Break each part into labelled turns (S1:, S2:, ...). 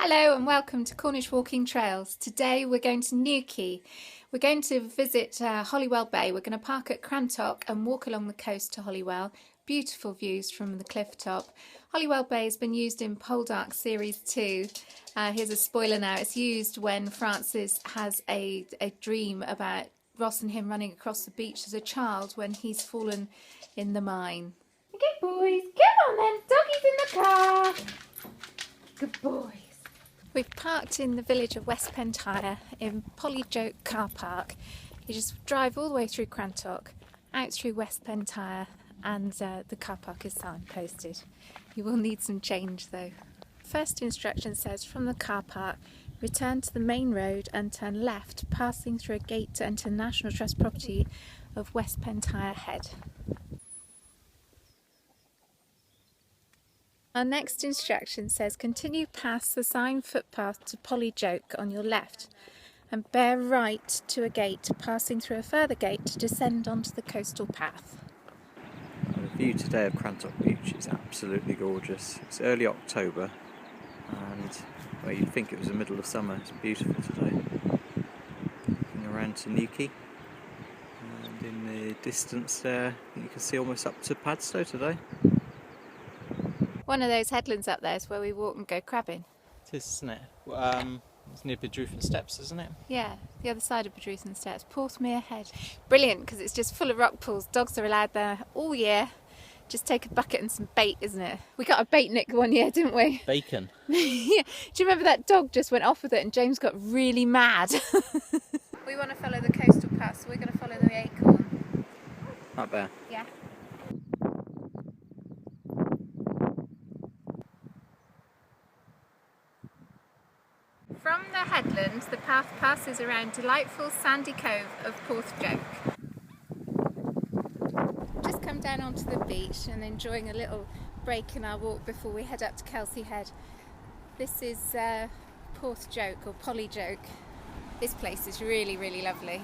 S1: Hello and welcome to Cornish Walking Trails. Today we're going to Newquay. We're going to visit Holywell Bay. We're going to park at Crantock and walk along the coast to Holywell. Beautiful views from the cliff top. Holywell Bay has been used in Poldark'S Series 2. Here's a spoiler now. It's used when Francis has a dream about Ross and him running across the beach as a child when he's fallen in the mine. Okay boys, come on then, doggies in the car. Good boys. We've parked in the village of West Pentire in Porth Joke car park. You just drive all the way through Crantock, out through West Pentire, and the car park is signposted. You will need some change though. First instruction says from the car park, return to the main road and turn left, passing through a gate to enter National Trust property of West Pentire Head. Our next instruction says continue past the signed footpath to Porth Joke on your left and bear right to a gate, passing through a further gate to descend onto the coastal path.
S2: The view today of Crandall Beach is absolutely gorgeous. It's early October and well, you'd think it was the middle of summer. It's beautiful today. Looking around to Newquay, and in the distance there you can see almost up to Padstow today.
S1: One of those headlands up there is where we walk and go crabbing.
S2: It is, isn't it? It's near Bedruthen Steps, isn't it?
S1: Yeah, the other side of Bedruthen Steps, Porthmere Head. Brilliant, because it's just full of rock pools. Dogs are allowed there all year. Just take a bucket and some bait, isn't it? We got a bait nick one year, didn't we?
S2: Bacon.
S1: Yeah. Do you remember that dog just went off with it and James got really mad? We want to follow the coastal path, so we're going to follow the acorn.
S2: Up there?
S1: Yeah. From the headland, the path passes around delightful sandy cove of Porth Joke. Just come down onto the beach and enjoying a little break in our walk before we head up to Kelsey Head. This is Porth Joke or Porth Joke. This place is really, really lovely.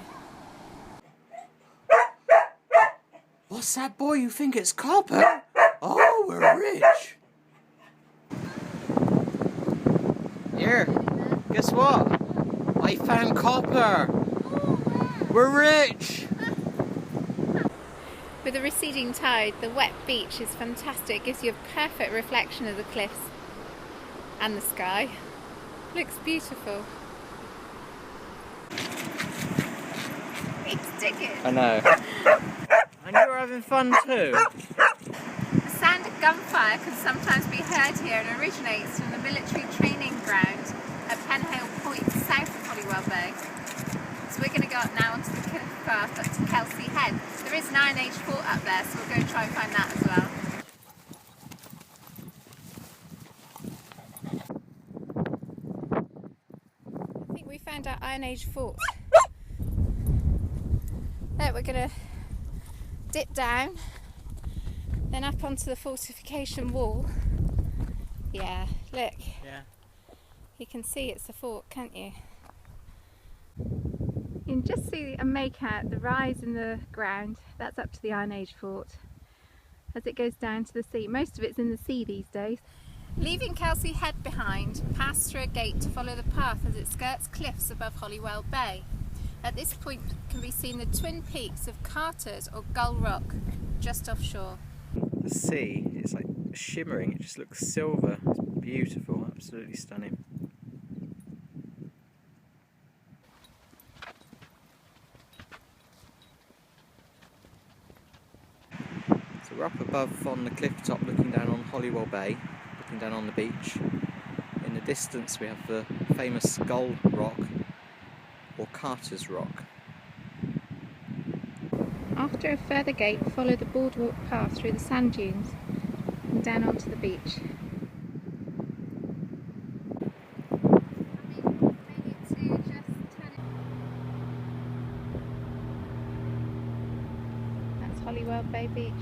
S3: What's that, boy? You think it's copper? Oh, we're rich. Here, guess what? I found copper. We're rich.
S1: With the receding tide, the wet beach is fantastic. It gives you a perfect reflection of the cliffs and the sky. Looks beautiful. It's digging.
S2: I know. And you're having fun too.
S1: The sound of gunfire can sometimes be heard here and originates from the military training ground at Penhale Point, south of Holywell Bay. So we're going to go up now onto the cliff path up to Kelsey Head. There is an Iron Age fort up there, so we'll go and try and find that as well. I think we found our Iron Age fort. There, we're going to dip down, then up onto the Falsification Wall. Yeah, look.
S2: Yeah.
S1: You can see it's a fort, can't you? You can just see and make out the rise in the ground. That's up to the Iron Age fort as it goes down to the sea. Most of it's in the sea these days. Leaving Kelsey Head behind, pass through a gate to follow the path as it skirts cliffs above Holywell Bay. At this point can be seen the twin peaks of Carter's or Gull Rock just offshore.
S2: The sea is like shimmering, it just looks silver. It's beautiful, absolutely stunning. So we're up above on the cliff top looking down on Holywell Bay, looking down on the beach. In the distance we have the famous Gull Rock or Carter's Rock.
S1: After a further gate, follow the boardwalk path through the sand dunes and down onto the beach. That's Holywell Bay Beach.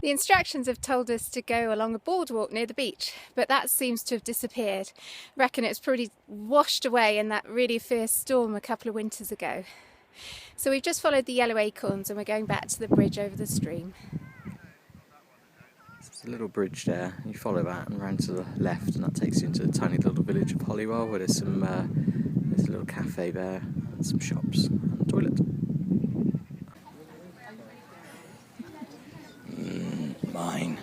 S1: The instructions have told us to go along a boardwalk near the beach, but that seems to have disappeared. I reckon it's probably washed away in that really fierce storm a couple of winters ago. So we've just followed the yellow acorns and we're going back to the bridge over the stream.
S2: There's a little bridge there, you follow that and round to the left, and that takes you into the tiny little village of Holywell, where there's some there's a little cafe there, and some shops, and a toilet.
S3: Mine.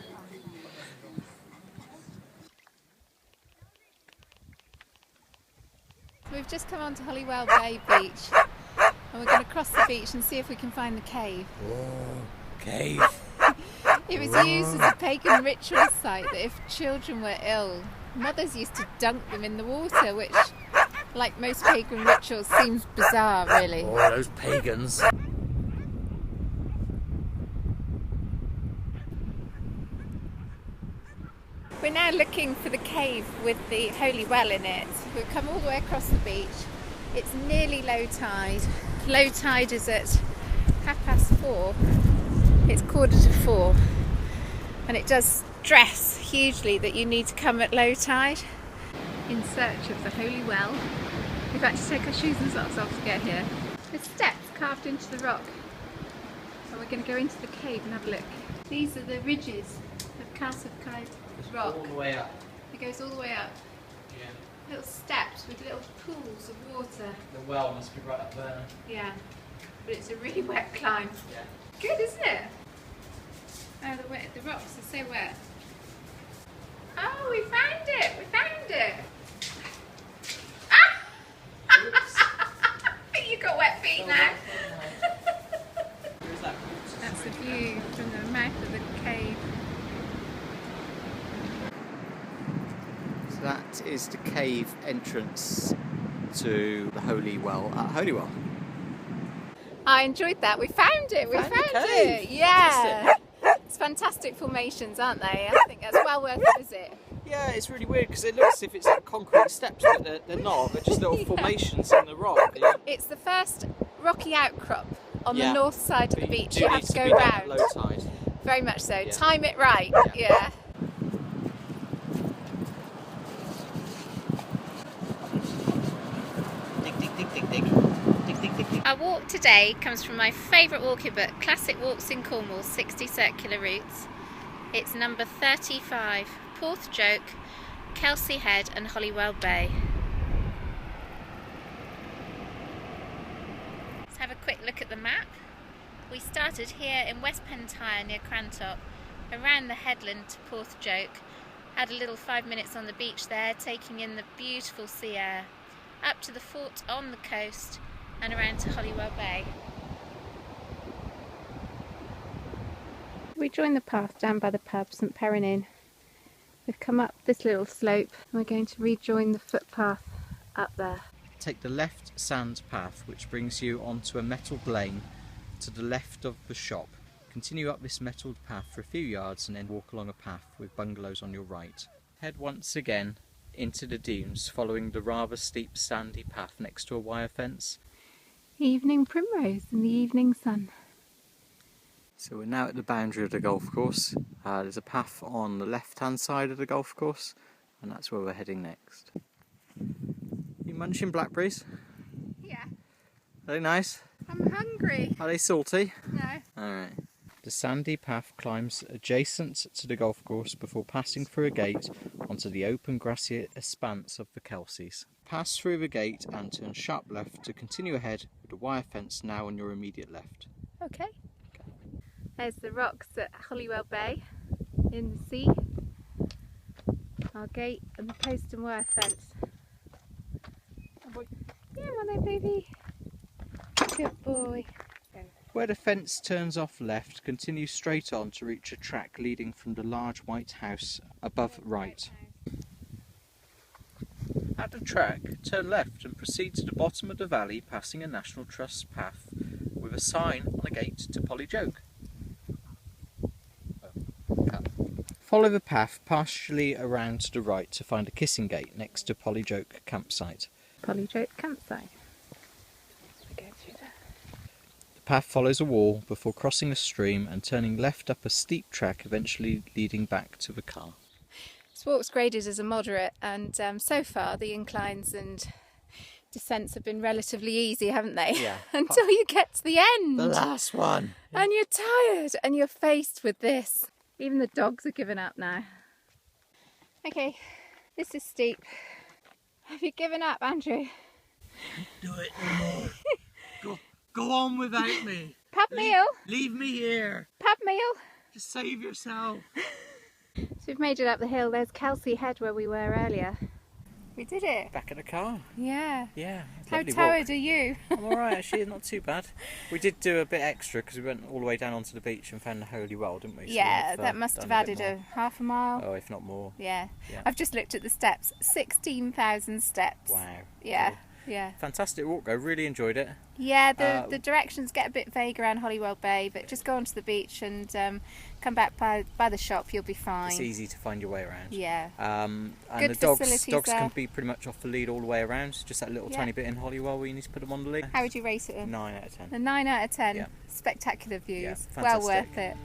S1: We've just come on to Holywell Bay beach, and we're going to cross the beach and see if we can find the cave.
S3: Oh, cave.
S1: It was used as a pagan ritual site that if children were ill, mothers used to dunk them in the water, which, like most pagan rituals, seems bizarre, really.
S3: Oh, those pagans.
S1: We're now looking for the cave with the holy well in it. We've come all the way across the beach. It's nearly low tide. Low tide is at 4:30. It's 3:45. And it does stress hugely that you need to come at low tide. In search of the holy well. We've had to take our shoes and socks off to get here. There's steps carved into the rock. And we're going to go into the cave and have a look. These are the ridges of calcified rock.
S3: All the way up.
S1: It goes all the way up.
S3: Yeah.
S1: Little steps with little pools of water.
S3: The well must be right up there.
S1: Yeah. But it's a really wet climb.
S3: Yeah.
S1: Good, isn't it? Oh, the rocks are so wet. Oh, we found it! We found it! Ah! You got wet feet now. That's the view from the mouth of the cave.
S2: So that is the cave entrance to the holy well at Holywell.
S1: I enjoyed that. We found it. We
S2: Found the
S1: found
S2: cave.
S1: it. Yeah. It's fantastic formations, aren't they? I think that's well worth a visit.
S2: Yeah, it's really weird because it looks as if it's like concrete steps, but they're not. They're just little formations in the rock.
S1: It's the first rocky outcrop on
S2: Yeah.
S1: the north side of the
S2: But
S1: beach.
S2: do
S1: You have
S2: need
S1: to go
S2: be there at
S1: round.
S2: low tide.
S1: Very much so.
S2: Yeah.
S1: Time it right.
S2: Yeah.
S1: Yeah.
S2: Dig, dig, dig, dig, dig. Dig, dig, dig, dig.
S1: Our walk today comes from my favourite walking book, Classic Walks in Cornwall, 60 Circular Routes. It's number 35, Porth Joke, Kelsey Head and Holywell Bay. Let's have a quick look at the map. We started here in West Pentire near Crandall, around the headland to Porth Joke, had a little 5 minutes on the beach there, taking in the beautiful sea air, up to the fort on the coast and around to Holywell Bay. We joined the path down by the pub, St Perrin Inn. We've come up this little slope and we're going to rejoin the footpath up there.
S2: Take the left sand path, which brings you onto a metalled lane to the left of the shop. Continue up this metalled path for a few yards and then walk along a path with bungalows on your right. Head once again into the dunes, following the rather steep sandy path next to a wire fence.
S1: Evening primrose in the evening sun.
S2: So we're now at the boundary of the golf course. There's a path on the left hand side of the golf course, and that's where we're heading next. You munching blackberries?
S1: Yeah,
S2: Are they nice?
S1: I'm hungry.
S2: Are they salty?
S1: No.
S2: Alright. The sandy path climbs adjacent to the golf course before passing through a gate onto the open grassy expanse of the Kelseys. Pass through the gate and turn sharp left to continue ahead with the wire fence now on your immediate left.
S1: Okay. There's the rocks at Holywell Bay in the sea. Our gate and the post and wire fence. Yeah, come on then, baby. Good boy.
S2: Where the fence turns off left, continue straight on to reach a track leading from the large white house above right. At the track, turn left and proceed to the bottom of the valley, passing a National Trust path with a sign on the gate to Porth Joke. Follow the path partially around to the right to find a kissing gate next to Porth Joke campsite.
S1: Porth Joke campsite. We're going through there.
S2: The path follows a wall before crossing a stream and turning left up a steep track, eventually leading back to the car.
S1: This walk's graded as a moderate, and so far the inclines and descents have been relatively easy, haven't they?
S2: Yeah.
S1: Until you get to the end.
S2: The last one.
S1: And you're tired and you're faced with this Even the dogs are giving up now. Okay, this is steep. Have you given up, Andrew?
S3: Do it no more. Go on without me.
S1: Pub meal?
S3: Leave me here.
S1: Pub meal?
S3: Just save yourself.
S1: So we've made it up the hill. There's Kelsey Head where we were earlier. We did it.
S2: Back in the car.
S1: Yeah.
S2: Yeah.
S1: How tired are you?
S2: I'm alright actually, not too bad. We did do a bit extra because we went all the way down onto the beach and found the Holywell, didn't we? So
S1: Yeah,
S2: we've,
S1: that must
S2: done
S1: have
S2: a bit
S1: added
S2: more.
S1: a half a mile.
S2: Oh, if not more.
S1: Yeah.
S2: Yeah.
S1: I've just looked at the steps. 16,000 steps.
S2: Wow.
S1: Yeah.
S2: Cool.
S1: Yeah.
S2: Fantastic walk though, really enjoyed it.
S1: Yeah, the directions get a bit vague around Holywell Bay, but just go onto the beach and come back by the shop, you'll be fine.
S2: It's easy to find your way around.
S1: Yeah.
S2: And
S1: Good
S2: the dogs
S1: facilities there.
S2: can be pretty much off the lead all the way around. Just that little tiny bit in Holywell where you need to put them on the lead.
S1: How would you rate it then?
S2: 9 out of 10.
S1: A 9 out of 10.
S2: Yeah.
S1: Spectacular views.
S2: Yeah,
S1: well
S2: fantastic.
S1: worth it.